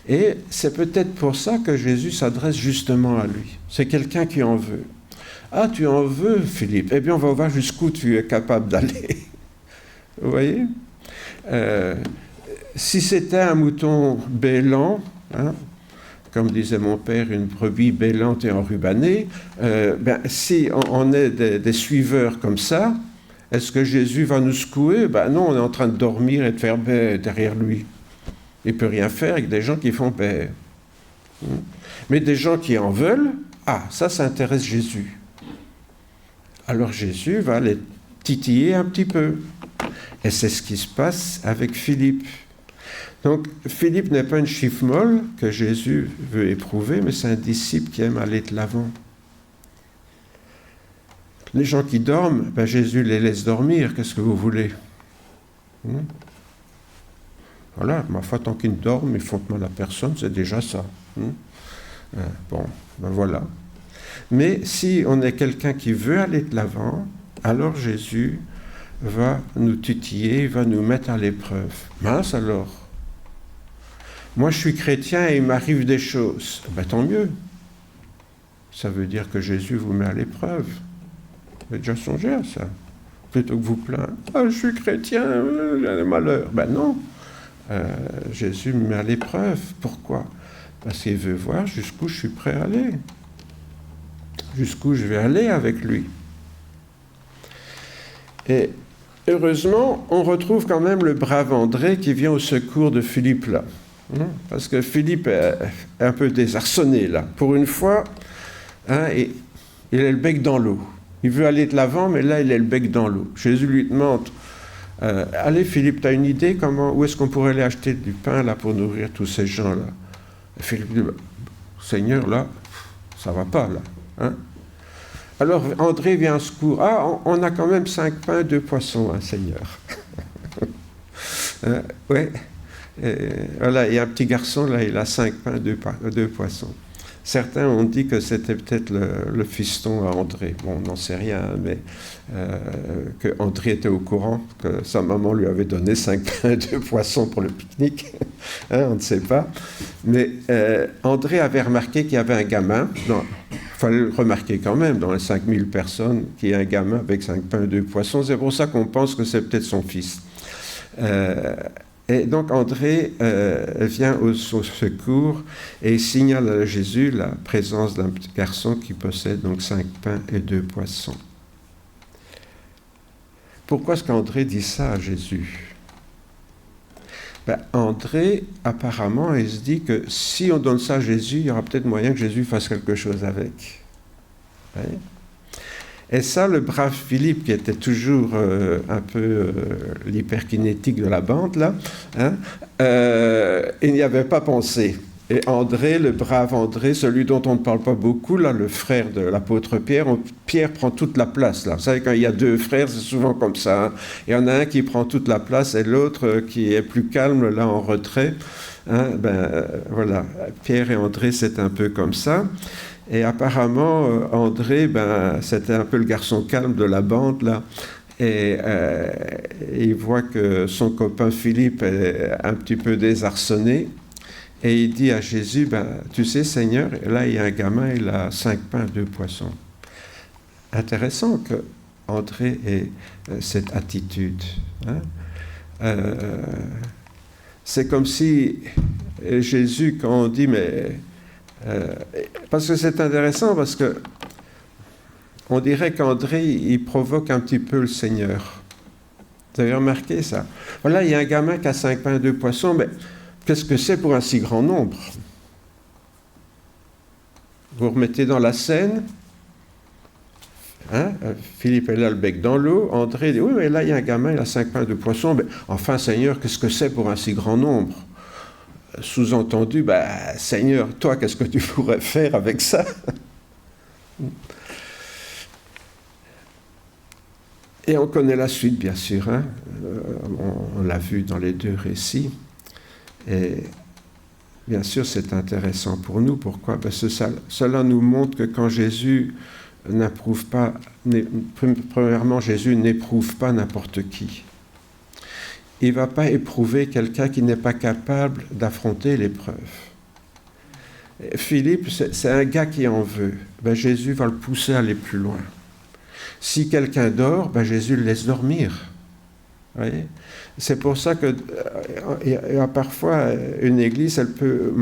Et c'est peut-être pour ça que Jésus s'adresse justement à lui. C'est quelqu'un qui en veut. Ah, tu en veux, Philippe? Eh bien, on va voir jusqu'où tu es capable d'aller. Vous voyez? Si c'était un mouton bêlant, hein, comme disait mon père, une brebis bêlante et enrubanée, si on est des suiveurs comme ça, est-ce que Jésus va nous secouer? Non, on est en train de dormir et de faire derrière lui. Il ne peut rien faire avec des gens qui font paix. Mais des gens qui en veulent, ça intéresse Jésus. Alors Jésus va les titiller un petit peu. Et c'est ce qui se passe avec Philippe. Donc Philippe n'est pas une chiffre molle que Jésus veut éprouver, mais c'est un disciple qui aime aller de l'avant. Les gens qui dorment, Jésus les laisse dormir, qu'est-ce que vous voulez? Voilà, ma foi, tant qu'ils dorment, ils font mal à personne, c'est déjà ça. Voilà. Mais si on est quelqu'un qui veut aller de l'avant, alors Jésus va nous titiller, va nous mettre à l'épreuve. Mince alors. Moi, je suis chrétien et il m'arrive des choses. Tant mieux. Ça veut dire que Jésus vous met à l'épreuve. Vous avez déjà songé à ça? Plutôt que vous plaindre. Je suis chrétien, j'ai des malheurs. Non. Jésus me met à l'épreuve. Pourquoi? Parce qu'il veut voir jusqu'où je suis prêt à aller. Jusqu'où je vais aller avec lui. Et heureusement, on retrouve quand même le brave André qui vient au secours de Philippe là. Parce que Philippe est un peu désarçonné là. Pour une fois, il a le bec dans l'eau. Il veut aller de l'avant, mais là, il a le bec dans l'eau. Jésus lui demande, allez Philippe, tu as une idée où est-ce qu'on pourrait aller acheter du pain là pour nourrir tous ces gens-là? Et Philippe dit, Seigneur, là, ça va pas là. Alors André vient en secours. On a quand même 5 pains, 2 poissons, Seigneur. Ouais. Voilà, il y a un petit garçon, là, il a 5 pains, 2 poissons. Certains ont dit que c'était peut-être le fiston à André. Bon, on n'en sait rien, mais que André était au courant, que sa maman lui avait donné 5 pains, 2 poissons pour le pique-nique. On ne sait pas. Mais André avait remarqué qu'il y avait un gamin. Il fallait le remarquer quand même, dans les 5000 personnes, qu'il y a un gamin avec 5 pains, 2 poissons. C'est pour ça qu'on pense que c'est peut-être son fils. Et donc André vient au secours et signale à Jésus la présence d'un petit garçon qui possède donc 5 pains et 2 poissons. Pourquoi est-ce qu'André dit ça à Jésus? André, apparemment, il se dit que si on donne ça à Jésus, il y aura peut-être moyen que Jésus fasse quelque chose avec. Vous voyez? Et ça, le brave Philippe, qui était toujours un peu l'hyperkinétique de la bande, là, il n'y avait pas pensé. Et André, le brave André, celui dont on ne parle pas beaucoup, là, le frère de l'apôtre Pierre, Pierre prend toute la place. Là. Vous savez, quand il y a 2 frères, c'est souvent comme ça. Il y en a un qui prend toute la place et l'autre qui est plus calme, là, en retrait. Voilà, Pierre et André, c'est un peu comme ça. Et apparemment, André, c'était un peu le garçon calme de la bande, là. Et il voit que son copain Philippe est un petit peu désarçonné. Et il dit à Jésus, tu sais, Seigneur, là, il y a un gamin, il a 5 pains, 2 poissons. Intéressant que André ait cette attitude. C'est comme si Jésus, quand on dit, parce que c'est intéressant, parce que on dirait qu'André, il provoque un petit peu le Seigneur. Vous avez remarqué ça? Voilà, il y a un gamin qui a 5 pains, 2 poissons, mais qu'est-ce que c'est pour un si grand nombre? Vous remettez dans la scène, Philippe est là, le bec dans l'eau, André dit, oui, mais là, il y a un gamin, il a 5 pains, 2 poissons, mais enfin, Seigneur, qu'est-ce que c'est pour un si grand nombre? Sous-entendu, Seigneur, toi, qu'est-ce que tu pourrais faire avec ça? Et on connaît la suite, bien sûr. On l'a vu dans les 2 récits. Et bien sûr, c'est intéressant pour nous. Pourquoi? Parce que cela nous montre que quand Jésus n'approuve pas, premièrement, Jésus n'éprouve pas n'importe qui. Il ne va pas éprouver quelqu'un qui n'est pas capable d'affronter l'épreuve. Philippe, c'est un gars qui en veut. Ben, Jésus va le pousser à aller plus loin. Si quelqu'un dort, ben, Jésus le laisse dormir. Vous voyez? C'est pour ça que parfois une église, elle peut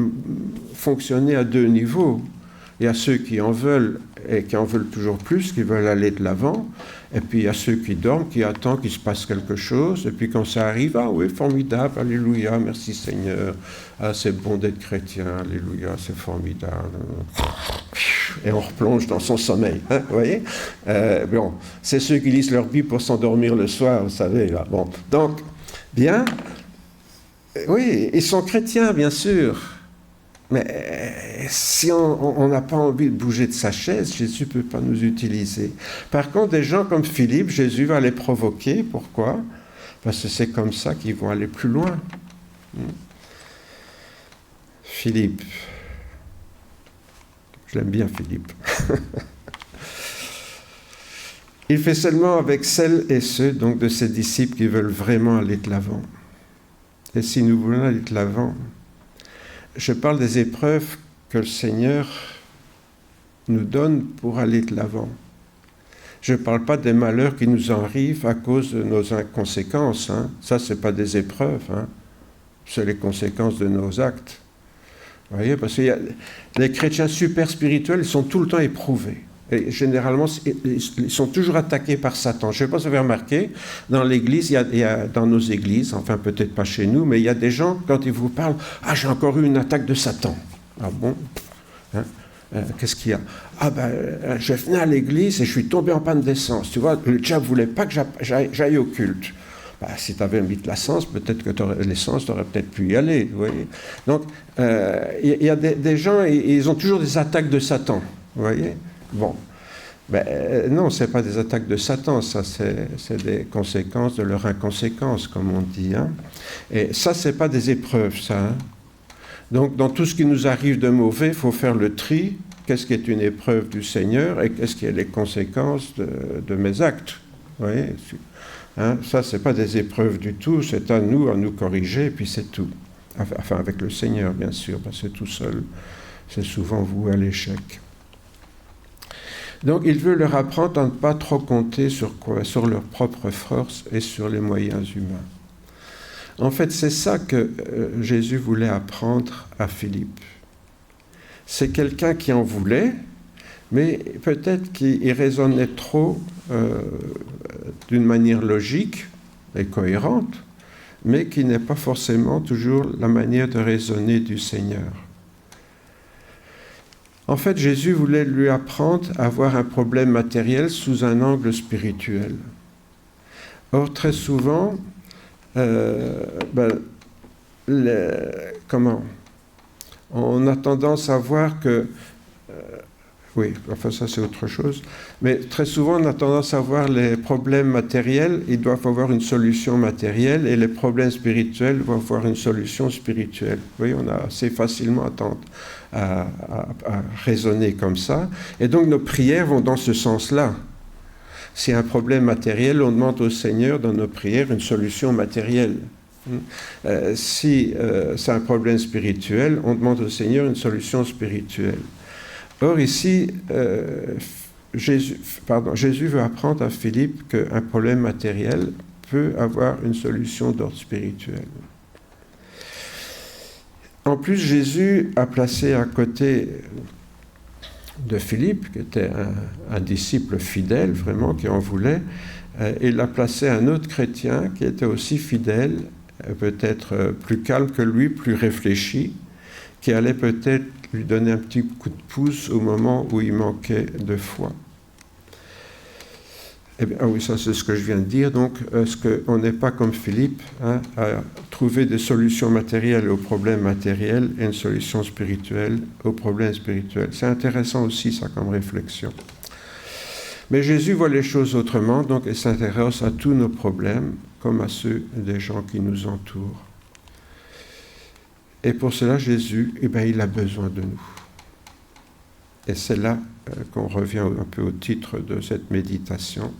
fonctionner à deux niveaux. Il y a ceux qui en veulent et qui en veulent toujours plus, qui veulent aller de l'avant. Et puis il y a ceux qui dorment, qui attendent qu'il se passe quelque chose. Et puis quand ça arrive, ah oui, formidable, alléluia, merci Seigneur. Ah, c'est bon d'être chrétien, alléluia, c'est formidable. Et on replonge dans son sommeil, hein, vous voyez? Bon, c'est ceux qui lisent leur Bible pour s'endormir le soir, vous savez. Là. Bon, donc, bien, oui, ils sont chrétiens, bien sûr. Mais si on n'a pas envie de bouger de sa chaise, Jésus ne peut pas nous utiliser. Par contre, des gens comme Philippe, Jésus va les provoquer. Pourquoi? Parce que c'est comme ça qu'ils vont aller plus loin. Philippe. Je l'aime bien, Philippe. Il fait seulement avec celles et ceux donc, de ses disciples qui veulent vraiment aller de l'avant. Et si nous voulons aller de l'avant, je parle des épreuves que le Seigneur nous donne pour aller de l'avant. Je ne parle pas des malheurs qui nous arrivent à cause de nos inconséquences. Hein. Ça, ce n'est pas des épreuves. Hein. C'est les conséquences de nos actes. Vous voyez, parce que les chrétiens super spirituels, ils sont tout le temps éprouvés. Et généralement, ils sont toujours attaqués par Satan. Je ne sais pas si vous avez remarqué, dans l'église, dans nos églises, enfin peut-être pas chez nous, mais il y a des gens, quand ils vous parlent, « Ah, j'ai encore eu une attaque de Satan. » Ah bon? Hein? Qu'est-ce qu'il y a? Ah ben, je venais à l'église et je suis tombé en panne d'essence. Tu vois, le diable ne voulait pas que j'aille au culte. Ben, si tu avais mis de l'essence, peut-être que l'essence, tu aurais peut-être pu y aller. Vous voyez? Donc, il y a des gens, ils ont toujours des attaques de Satan. Vous voyez? Bon, ben, non, ce n'est pas des attaques de Satan, ça c'est des conséquences de leur inconséquence, comme on dit. Hein. Et ça, ce n'est pas des épreuves, ça. Hein. Donc, dans tout ce qui nous arrive de mauvais, il faut faire le tri. Qu'est-ce qui est une épreuve du Seigneur et qu'est-ce qui est les conséquences de mes actes. Vous voyez? Hein, ça, ce n'est pas des épreuves du tout, c'est à nous corriger, et puis c'est tout. Enfin, avec le Seigneur, bien sûr, parce que tout seul, c'est souvent voué à l'échec. Donc, il veut leur apprendre à ne pas trop compter sur leur propre force et sur les moyens humains. En fait, c'est ça que Jésus voulait apprendre à Philippe. C'est quelqu'un qui en voulait, mais peut-être qu'il raisonnait trop d'une manière logique et cohérente, mais qui n'est pas forcément toujours la manière de raisonner du Seigneur. En fait, Jésus voulait lui apprendre à voir un problème matériel sous un angle spirituel. Or, très souvent, on a tendance à voir que... oui, enfin ça c'est autre chose. Mais très souvent, on a tendance à voir les problèmes matériels, ils doivent avoir une solution matérielle, et les problèmes spirituels doivent avoir une solution spirituelle. Vous voyez, on a assez facilement à raisonner comme ça. Et donc nos prières vont dans ce sens-là. Si un problème matériel, on demande au Seigneur dans nos prières une solution matérielle. Si c'est un problème spirituel, on demande au Seigneur une solution spirituelle. Or ici, Jésus veut apprendre à Philippe qu'un problème matériel peut avoir une solution d'ordre spirituel. En plus, Jésus a placé à côté de Philippe, qui était un disciple fidèle, vraiment, qui en voulait, il a placé un autre chrétien qui était aussi fidèle, peut-être plus calme que lui, plus réfléchi, qui allait peut-être lui donner un petit coup de pouce au moment où il manquait de foi. Eh bien, oui, ça c'est ce que je viens de dire. Donc, est-ce qu'on n'est pas comme Philippe, hein, à trouver des solutions matérielles aux problèmes matériels et une solution spirituelle aux problèmes spirituels? C'est intéressant aussi, ça, comme réflexion. Mais Jésus voit les choses autrement, donc il s'intéresse à tous nos problèmes, comme à ceux des gens qui nous entourent. Et pour cela, Jésus, il a besoin de nous. Et c'est là qu'on revient un peu au titre de cette méditation.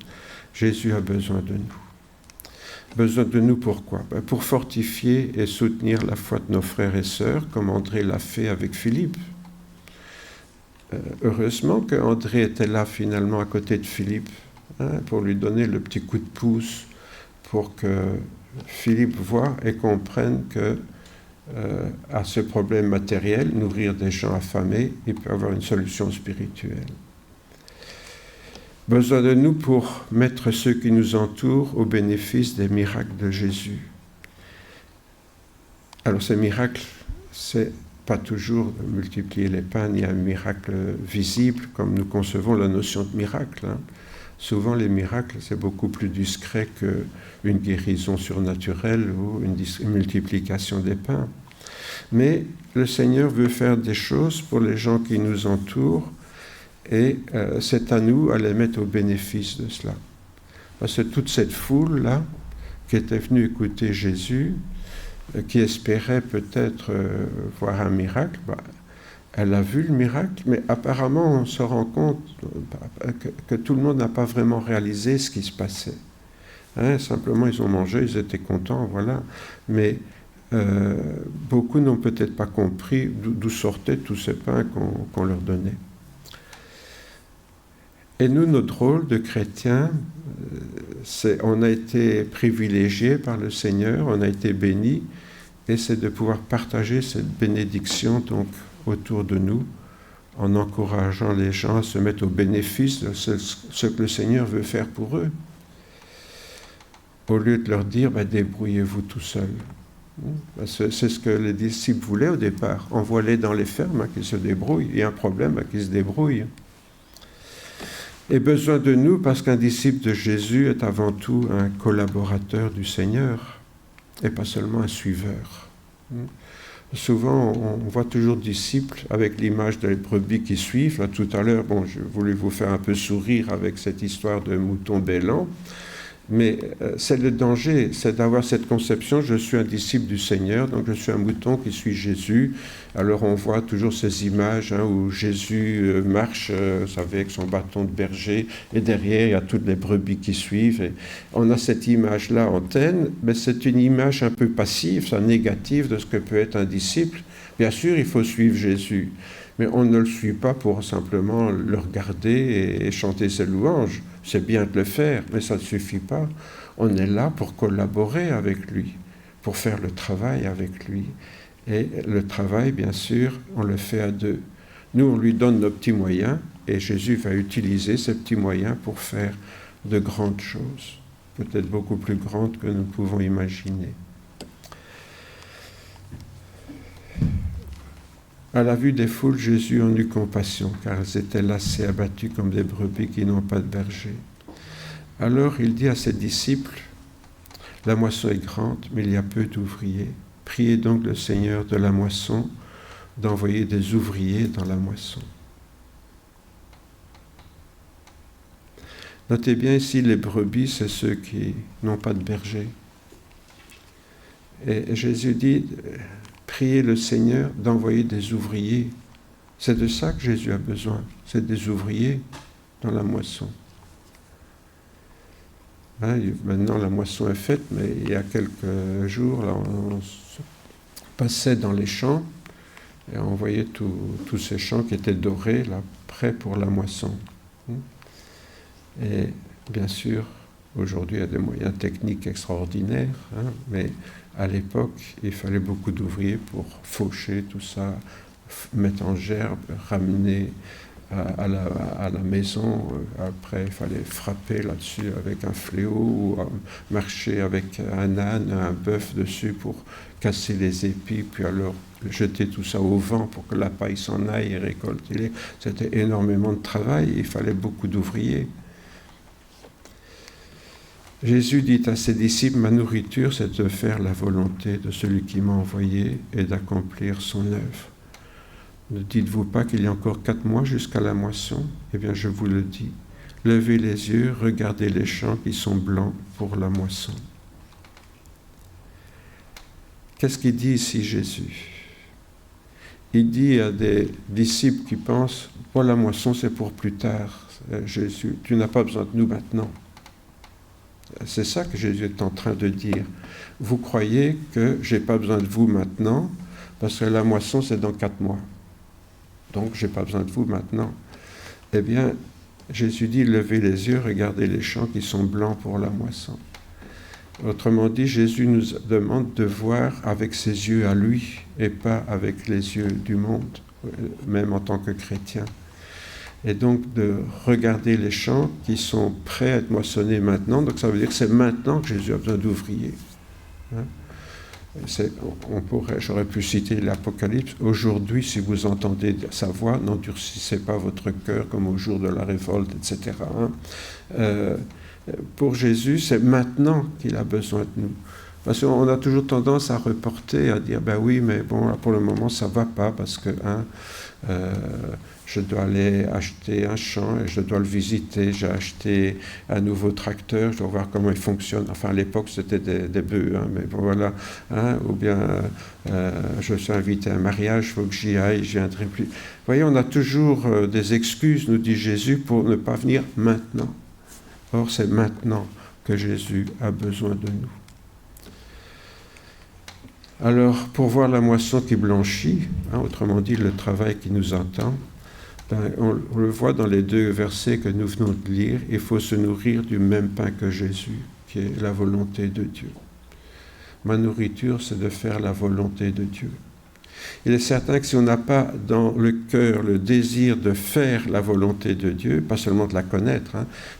Jésus a besoin de nous. Besoin de nous pourquoi ? Pour fortifier et soutenir la foi de nos frères et sœurs, comme André l'a fait avec Philippe. Heureusement qu'André était là finalement à côté de Philippe, pour lui donner le petit coup de pouce, pour que Philippe voit et comprenne que à ce problème matériel, nourrir des gens affamés, il peut avoir une solution spirituelle. Besoin de nous pour mettre ceux qui nous entourent au bénéfice des miracles de Jésus. Alors ces miracles, c'est pas toujours multiplier les pains, ni un miracle visible, comme nous concevons la notion de miracle. Souvent les miracles, c'est beaucoup plus discret qu'une guérison surnaturelle ou une multiplication des pains. Mais le Seigneur veut faire des choses pour les gens qui nous entourent, et c'est à nous à les mettre au bénéfice de cela. Parce que toute cette foule-là, qui était venue écouter Jésus, qui espérait peut-être voir un miracle, elle a vu le miracle, mais apparemment on se rend compte que tout le monde n'a pas vraiment réalisé ce qui se passait. Simplement ils ont mangé, ils étaient contents, voilà. Mais beaucoup n'ont peut-être pas compris d'où sortaient tous ces pains qu'on leur donnait. Et nous, notre rôle de chrétiens, on a été privilégiés par le Seigneur, on a été bénis, et c'est de pouvoir partager cette bénédiction donc autour de nous, en encourageant les gens à se mettre au bénéfice de ce que le Seigneur veut faire pour eux. Au lieu de leur dire, débrouillez-vous tout seul. C'est ce que les disciples voulaient au départ. Envoie-les dans les fermes, qu'ils se débrouillent. Il y a un problème, qu'ils se débrouillent. Et besoin de nous, parce qu'un disciple de Jésus est avant tout un collaborateur du Seigneur, et pas seulement un suiveur. Souvent, on voit toujours disciples avec l'image des brebis qui suivent. Là, tout à l'heure, je voulais vous faire un peu sourire avec cette histoire de mouton bêlant. Mais c'est le danger, c'est d'avoir cette conception, je suis un disciple du Seigneur, donc je suis un mouton qui suit Jésus. Alors on voit toujours ces images où Jésus marche, vous savez, avec son bâton de berger, et derrière il y a toutes les brebis qui suivent. Et on a cette image-là en tête, mais c'est une image un peu passive, négative de ce que peut être un disciple. Bien sûr, il faut suivre Jésus, mais on ne le suit pas pour simplement le regarder et chanter ses louanges. C'est bien de le faire, mais ça ne suffit pas. On est là pour collaborer avec lui, pour faire le travail avec lui. Et le travail, bien sûr, on le fait à deux. Nous, on lui donne nos petits moyens, et Jésus va utiliser ces petits moyens pour faire de grandes choses, peut-être beaucoup plus grandes que nous pouvons imaginer. À la vue des foules, Jésus en eut compassion, car elles étaient lassées, abattues comme des brebis qui n'ont pas de berger. Alors il dit à ses disciples, « La moisson est grande, mais il y a peu d'ouvriers. Priez donc le Seigneur de la moisson d'envoyer des ouvriers dans la moisson. » Notez bien ici, les brebis, c'est ceux qui n'ont pas de berger. Et Jésus dit, priez le Seigneur d'envoyer des ouvriers. C'est de ça que Jésus a besoin, c'est des ouvriers dans la moisson. Maintenant, la moisson est faite, mais il y a quelques jours, là, on passait dans les champs et on voyait tous ces champs qui étaient dorés, là, prêts pour la moisson. Et bien sûr, aujourd'hui, il y a des moyens techniques extraordinaires, mais à l'époque, il fallait beaucoup d'ouvriers pour faucher tout ça, mettre en gerbe, ramener à la maison. Après, il fallait frapper là-dessus avec un fléau ou marcher avec un âne, un bœuf dessus pour casser les épis, puis alors jeter tout ça au vent pour que la paille s'en aille et récolter. C'était énormément de travail, il fallait beaucoup d'ouvriers. Jésus dit à ses disciples, « Ma nourriture, c'est de faire la volonté de celui qui m'a envoyé et d'accomplir son œuvre. Ne dites-vous pas qu'il y a encore 4 mois jusqu'à la moisson ? Eh bien, je vous le dis. Levez les yeux, regardez les champs qui sont blancs pour la moisson. » Qu'est-ce qu'il dit ici, Jésus ? il dit à des disciples qui pensent « Pour la moisson, c'est pour plus tard. Jésus, tu n'as pas besoin de nous maintenant. » C'est ça que Jésus est en train de dire. Vous croyez que je n'ai pas besoin de vous maintenant parce que la moisson, c'est dans 4 mois. Donc, je n'ai pas besoin de vous maintenant. Eh bien, Jésus dit, levez les yeux, regardez les champs qui sont blancs pour la moisson. Autrement dit, Jésus nous demande de voir avec ses yeux à lui et pas avec les yeux du monde, même en tant que chrétien. Et donc de regarder les champs qui sont prêts à être moissonnés maintenant. Donc ça veut dire que c'est maintenant que Jésus a besoin d'ouvriers. Hein? J'aurais pu citer l'Apocalypse. Aujourd'hui, si vous entendez sa voix, n'endurcissez pas votre cœur comme au jour de la révolte, etc. Pour Jésus, c'est maintenant qu'il a besoin de nous. Parce qu'on a toujours tendance à reporter, à dire, ben oui, mais bon, là, pour le moment, ça ne va pas parce que je dois aller acheter un champ et je dois le visiter. J'ai acheté un nouveau tracteur, je dois voir comment il fonctionne. Enfin, à l'époque, c'était des bœufs, mais bon, voilà. Ou bien, je suis invité à un mariage, il faut que j'y aille, je viendrai plus. Vous voyez, on a toujours des excuses, nous dit Jésus, pour ne pas venir maintenant. Or, c'est maintenant que Jésus a besoin de nous. Alors, pour voir la moisson qui blanchit, autrement dit, le travail qui nous attend, on le voit dans les 2 versets que nous venons de lire, il faut se nourrir du même pain que Jésus, qui est la volonté de Dieu. Ma nourriture, c'est de faire la volonté de Dieu. Il est certain que si on n'a pas dans le cœur le désir de faire la volonté de Dieu, pas seulement de la connaître,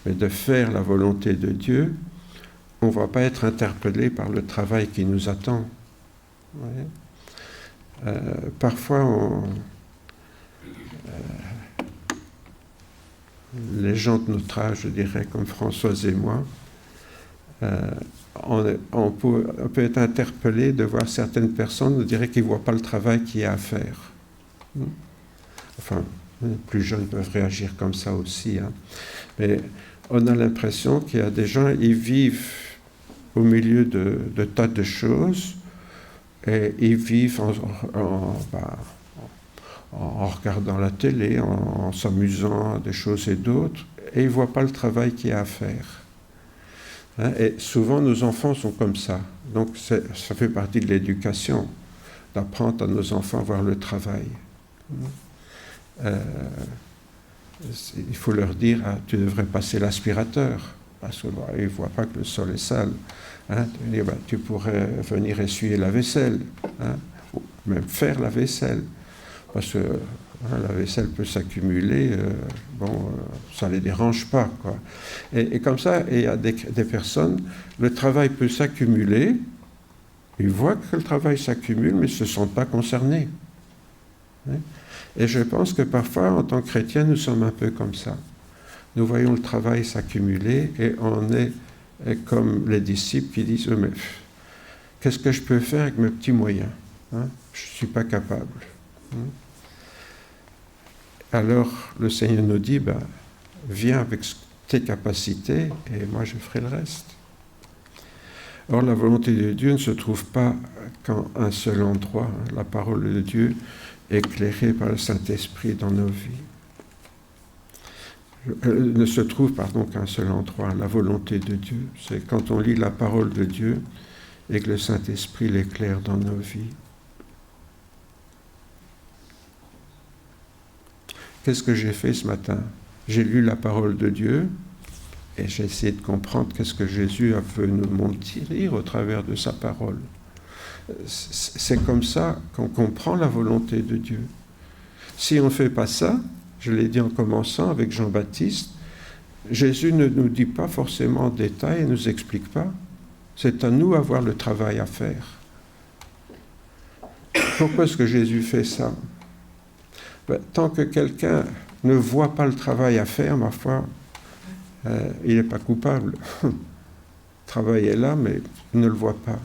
mais de faire la volonté de Dieu, on ne va pas être interpellé par le travail qui nous attend. Parfois, les gens de notre âge, je dirais, comme Françoise et moi, on peut être interpellé de voir certaines personnes, on dirait qu'ils ne voient pas le travail qu'il y a à faire. Enfin, les plus jeunes peuvent réagir comme ça aussi. Mais on a l'impression qu'il y a des gens, ils vivent au milieu de tas de choses et ils vivent en regardant la télé, en s'amusant à des choses et d'autres, et ils ne voient pas le travail qu'il y a à faire. Et souvent, nos enfants sont comme ça. Donc, ça fait partie de l'éducation, d'apprendre à nos enfants à voir le travail. Il faut leur dire, tu devrais passer l'aspirateur, parce qu'ils ne voient pas que le sol est sale. Tu pourrais venir essuyer la vaisselle, ou même faire la vaisselle. Parce que la vaisselle peut s'accumuler, ça ne les dérange pas, quoi. Et comme ça, il y a des personnes, le travail peut s'accumuler, ils voient que le travail s'accumule, mais ils ne se sentent pas concernés. Et je pense que parfois, en tant que chrétiens, nous sommes un peu comme ça. Nous voyons le travail s'accumuler et on est comme les disciples qui disent, mais qu'est-ce que je peux faire avec mes petits moyens ? Je ne suis pas capable. Alors le Seigneur nous dit, viens avec tes capacités et moi je ferai le reste. Or la volonté de Dieu ne se trouve pas qu'en un seul endroit. La parole de Dieu éclairée par le Saint-Esprit dans nos vies. Elle ne se trouve qu'à un seul endroit. La volonté de Dieu, c'est quand on lit la parole de Dieu et que le Saint-Esprit l'éclaire dans nos vies. Qu'est-ce que j'ai fait ce matin ? J'ai lu la parole de Dieu et j'ai essayé de comprendre qu'est-ce que Jésus a voulu nous montrer au travers de sa parole. C'est comme ça qu'on comprend la volonté de Dieu. Si on ne fait pas ça, je l'ai dit en commençant avec Jean-Baptiste, Jésus ne nous dit pas forcément en détail et ne nous explique pas. C'est à nous d'avoir le travail à faire. Pourquoi est-ce que Jésus fait ça ? Tant que quelqu'un ne voit pas le travail à faire, ma foi, il n'est pas coupable. Le travail est là, mais il ne le voit pas.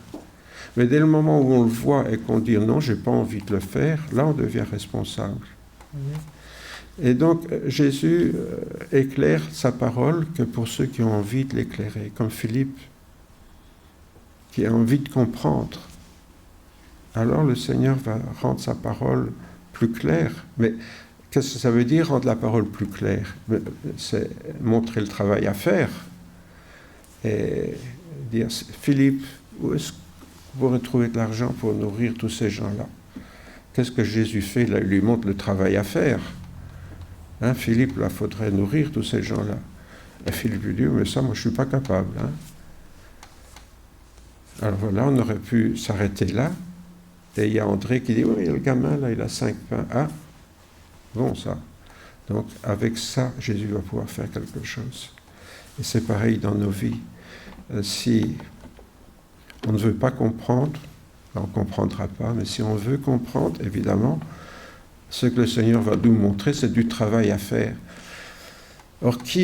Mais dès le moment où on le voit et qu'on dit non, je n'ai pas envie de le faire, là on devient responsable. Et donc Jésus éclaire sa parole que pour ceux qui ont envie de l'éclairer, comme Philippe, qui a envie de comprendre. Alors le Seigneur va rendre sa parole plus clair. Mais qu'est-ce que ça veut dire, rendre la parole plus claire? C'est montrer le travail à faire. Et dire, Philippe, où est-ce que vous retrouvez de l'argent pour nourrir tous ces gens-là? Qu'est-ce que Jésus fait là? Il lui montre le travail à faire. Hein, Philippe, là, il faudrait nourrir tous ces gens-là. Et Philippe lui dit, mais ça, moi, je ne suis pas capable. Hein. Alors voilà, on aurait pu s'arrêter là. Et il y a André qui dit, oui, le gamin, là, il a 5 pains. Ah, bon, ça. Donc, avec ça, Jésus va pouvoir faire quelque chose. Et c'est pareil dans nos vies. Si on ne veut pas comprendre, on ne comprendra pas, mais si on veut comprendre, évidemment, ce que le Seigneur va nous montrer, c'est du travail à faire. Or, qui